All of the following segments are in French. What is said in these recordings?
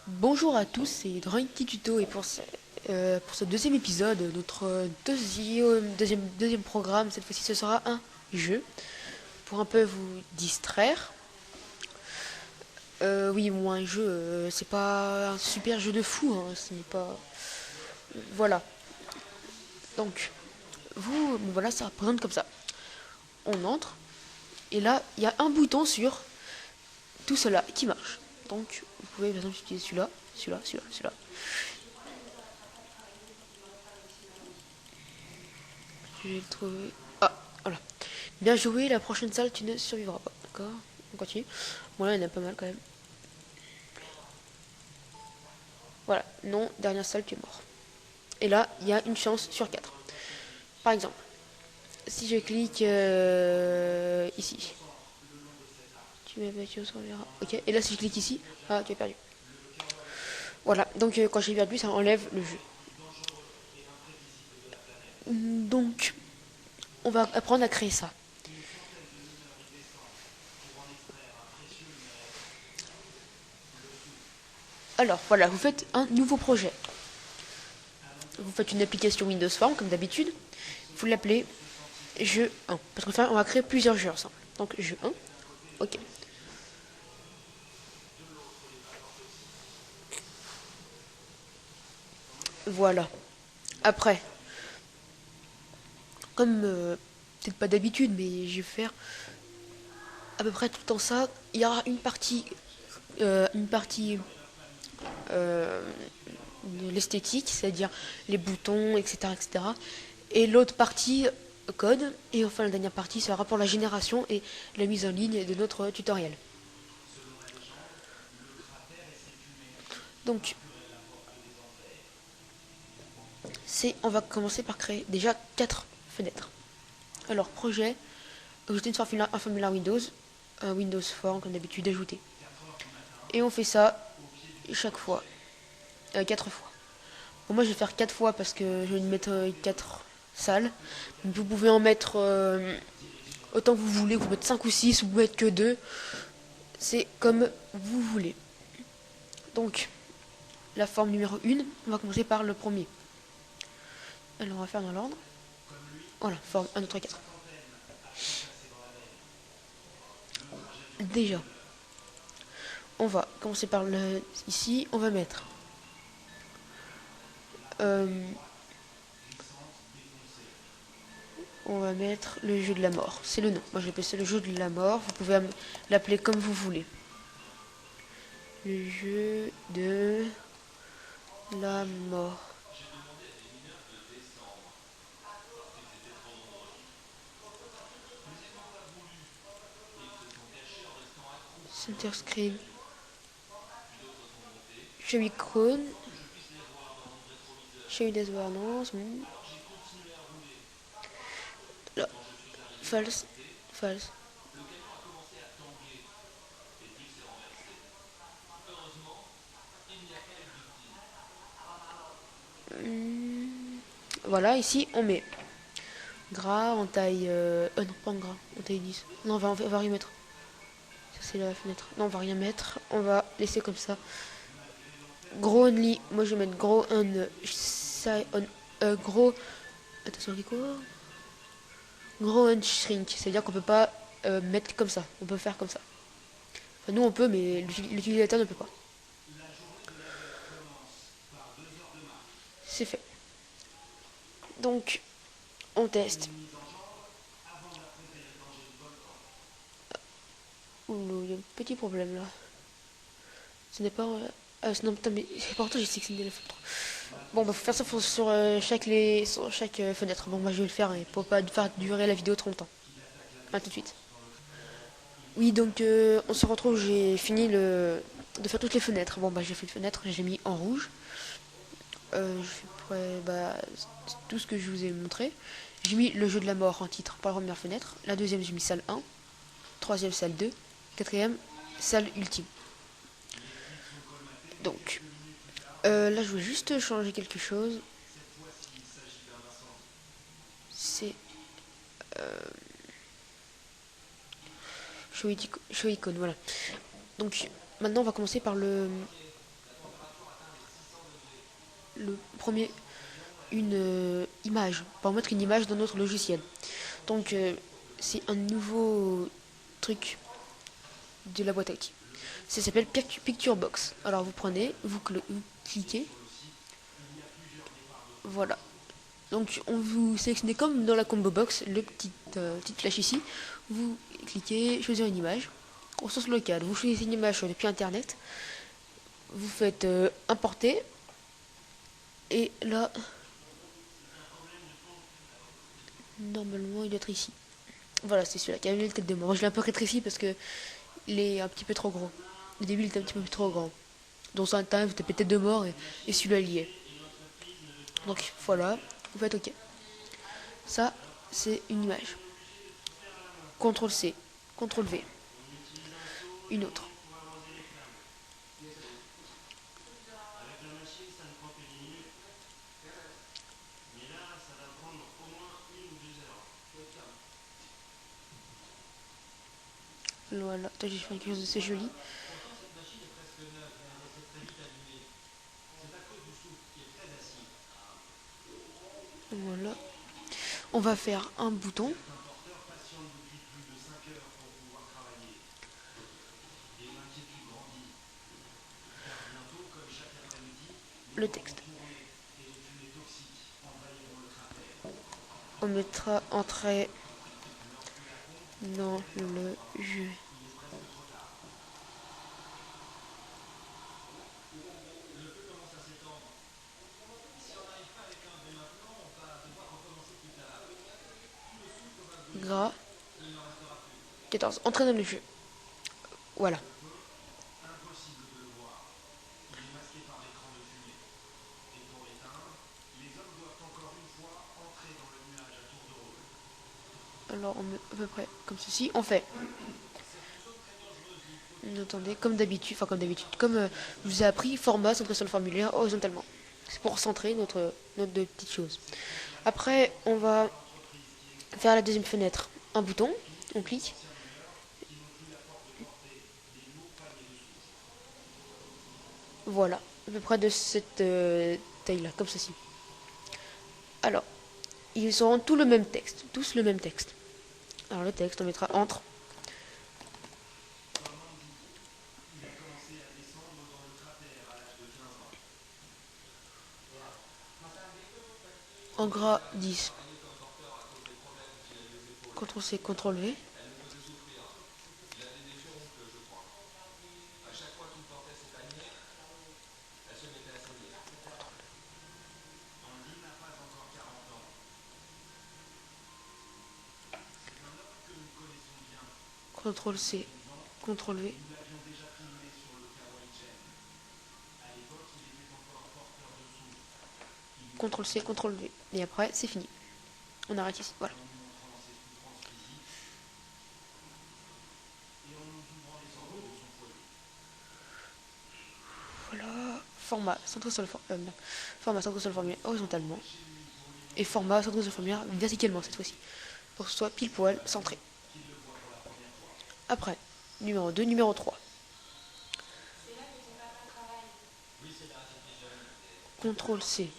Bonjour à tous, c'est Drawing Petit Tuto et pour ce deuxième épisode, notre deuxième programme, cette fois-ci ce sera un jeu pour un peu vous distraire. Oui, bon, un jeu, c'est pas un super jeu de fou, hein, ce n'est pas... Voilà, donc bon, voilà, ça représente comme ça. On entre et là, il y a un bouton sur tout cela qui marche. Donc, vous pouvez par exemple utiliser celui-là, celui-là. Je vais le trouver. Ah, voilà. Bien joué, la prochaine salle, tu ne survivras pas. D'accord, on continue. Bon, là, il y en a pas mal quand même. Voilà, non, dernière salle, tu es mort. Et là, il y a une chance sur 4. Par exemple, si je clique ici, tu survivras. Ok, et là, si je clique ici, ah, tu as perdu. Voilà, donc quand j'ai perdu, ça enlève le jeu. Donc, on va apprendre à créer ça. Alors, voilà, vous faites un nouveau projet. Vous faites une application Windows Form, comme d'habitude. Vous l'appelez jeu 1. Parce qu'enfin, on va créer plusieurs jeux ensemble. Donc, jeu 1. Ok. Voilà. Après, comme peut-être pas d'habitude, mais je vais faire à peu près tout le temps ça. Il y aura une partie euh, de l'esthétique, c'est-à-dire les boutons, etc., etc. Et l'autre partie code. Et enfin, la dernière partie sera pour la génération et la mise en ligne de notre tutoriel. Donc, on va commencer par créer déjà 4 fenêtres. Alors, projet, ajouter un formulaire Windows, un Windows Form comme d'habitude ajouté. Et on fait ça chaque fois, 4 fois. Bon, moi je vais faire 4 fois parce que je vais mettre 4 salles. Vous pouvez en mettre autant que vous voulez, vous mettre 5 ou 6 ou vous mettre que 2. C'est comme vous voulez. Donc, la forme numéro 1, on va commencer par le premier. Alors on va faire dans l'ordre. Voilà, forme 1, 2, 3, 4. Déjà, on va commencer par le... Ici, on va mettre... euh, on va mettre le jeu de la mort. C'est le nom. Moi je vais appeler ça le jeu de la mort. Vous pouvez l'appeler comme vous voulez. Le jeu de la mort. Center screen. Show icône. Show désordonnance. Là. False. False. Voilà, ici on met gras en taille. Non, pas en gras, en taille 10. Non, on va rien mettre. Ça, c'est la fenêtre. Non, on va rien mettre. On va laisser comme ça. Gros only. Moi, je vais mettre gros gros. Attention, quoi. Gros on shrink. C'est-à-dire qu'on peut pas mettre comme ça. On peut faire comme ça. Enfin, nous, on peut, mais l'utilisateur ne peut pas. C'est fait. Donc, on teste. Ouh, il y a un petit problème là. Ce n'est pas. Non, putain, mais pourtant j'ai sélectionné la photo. Bon, bah, faut faire ça sur chaque fenêtre. Bon, bah, je vais le faire pour pas faire durer la vidéo trop longtemps. A tout de suite. Oui, donc on se retrouve. J'ai fini de faire toutes les fenêtres. Bon, bah, j'ai fait une fenêtre, j'ai mis en rouge. Je fais bah, c'est tout ce que je vous ai montré. J'ai mis le jeu de la mort en titre pour la première fenêtre. La deuxième, j'ai mis salle 1. Troisième, salle 2. Quatrième, salle ultime. Donc, là, je voulais juste changer quelque chose. C'est show icon, voilà. Donc, maintenant, on va commencer par le premier une image, pour mettre une image dans notre logiciel. Donc c'est un nouveau truc de la boîte à outils. Ça s'appelle Picture Box. Alors vous prenez, vous cliquez, voilà. Donc on vous sélectionnez comme dans la combo box, le petite flèche ici. Vous cliquez, choisir une image. Ressources locales, vous choisissez une image depuis internet. Vous faites importer. Et là, normalement il doit être ici. Voilà, c'est celui-là qui a mis le tête de mort. Je l'ai un peu rétréci parce que il est un petit peu trop gros. Au début il était un petit peu trop grand. Donc sur internet vous tapez tête de mort et celui-là il y est. Donc voilà, vous faites OK. Ça, c'est une image. CTRL C, CTRL V. Une autre. Voilà, j'ai fait quelque chose de assez joli. Voilà. On va faire un bouton. Le texte. On mettra entrée dans le jeu. Gras 14. Entrée dans le jeu. Voilà. Alors on met à peu près comme ceci. On fait. Attendez, comme d'habitude, comme je vous ai appris, format, centrer sur le formulaire horizontalement. C'est pour centrer notre petite chose. Après, on va faire la deuxième fenêtre. Un bouton, on clique. Voilà, à peu près de cette taille-là, comme ceci. Alors, ils auront tous le même texte, tous le même texte. Alors le texte, on mettra entre. En gras 10. CTRL C, CTRL V. CTRL C, CTRL V. CTRL C, CTRL V. Et après, c'est fini. On arrête ici. Voilà. Voilà. Format, centré sur le format, centré sur le formulaire horizontalement. Et format, centré sur le formulaire verticalement cette fois-ci. Pour que ce soit pile poil centré. Après, numéro 2, numéro 3. CTRL C.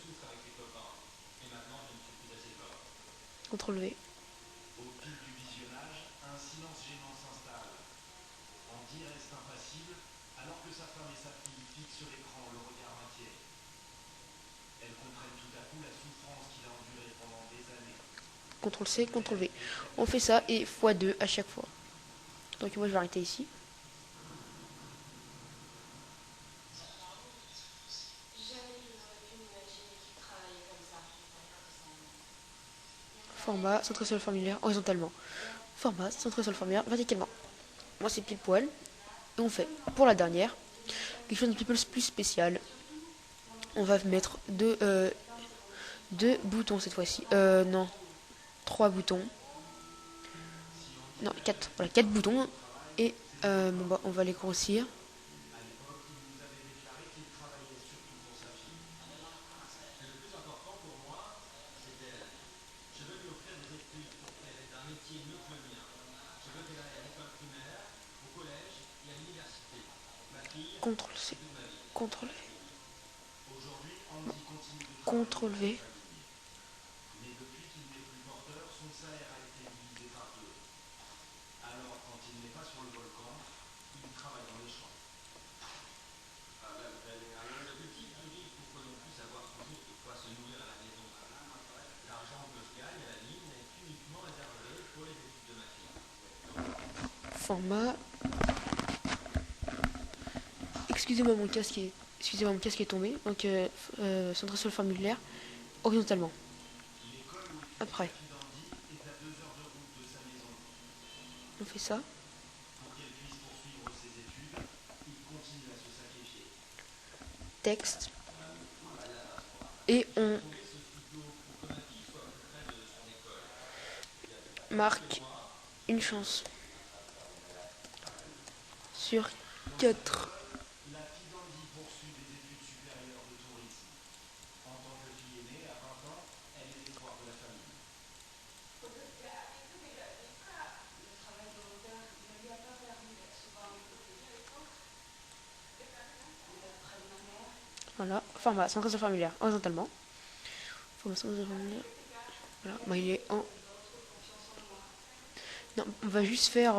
CTRL V. CTRL C, CTRL V. On fait ça et x2 à chaque fois. Donc moi je vais arrêter ici. Format, centré sur le formulaire horizontalement. Format, centré sur le formulaire verticalement. Moi c'est pile poil. Et on fait, pour la dernière, quelque chose d'un petit peu plus spécial. On va mettre deux boutons cette fois-ci. Non, trois boutons. Non, quatre. Voilà, quatre boutons. Et bon, bah, on va les grossir. CTRL C, CTRL V. CTRL V. Format. Excusez-moi, mon casque est tombé. Donc, centré sur le formulaire, horizontalement. Après, on fait ça. Texte. Et on marque une chance sur 4. Voilà, format, centré sur le formulaire, horizontalement. Format, centré sur le formulaire. Voilà, bon, il est en... Non, on va juste faire...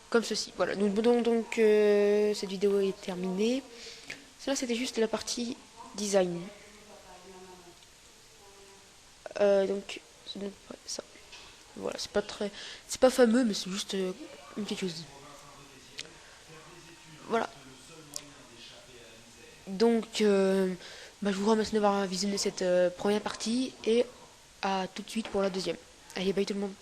comme ceci. Voilà, donc cette vidéo est terminée. Cela, c'était juste la partie design. Donc, c'est donc ça. Voilà, c'est pas fameux, mais c'est juste une petite chose. Voilà. Donc, je vous remercie d'avoir visionné cette première partie et à tout de suite pour la deuxième. Allez, bye tout le monde.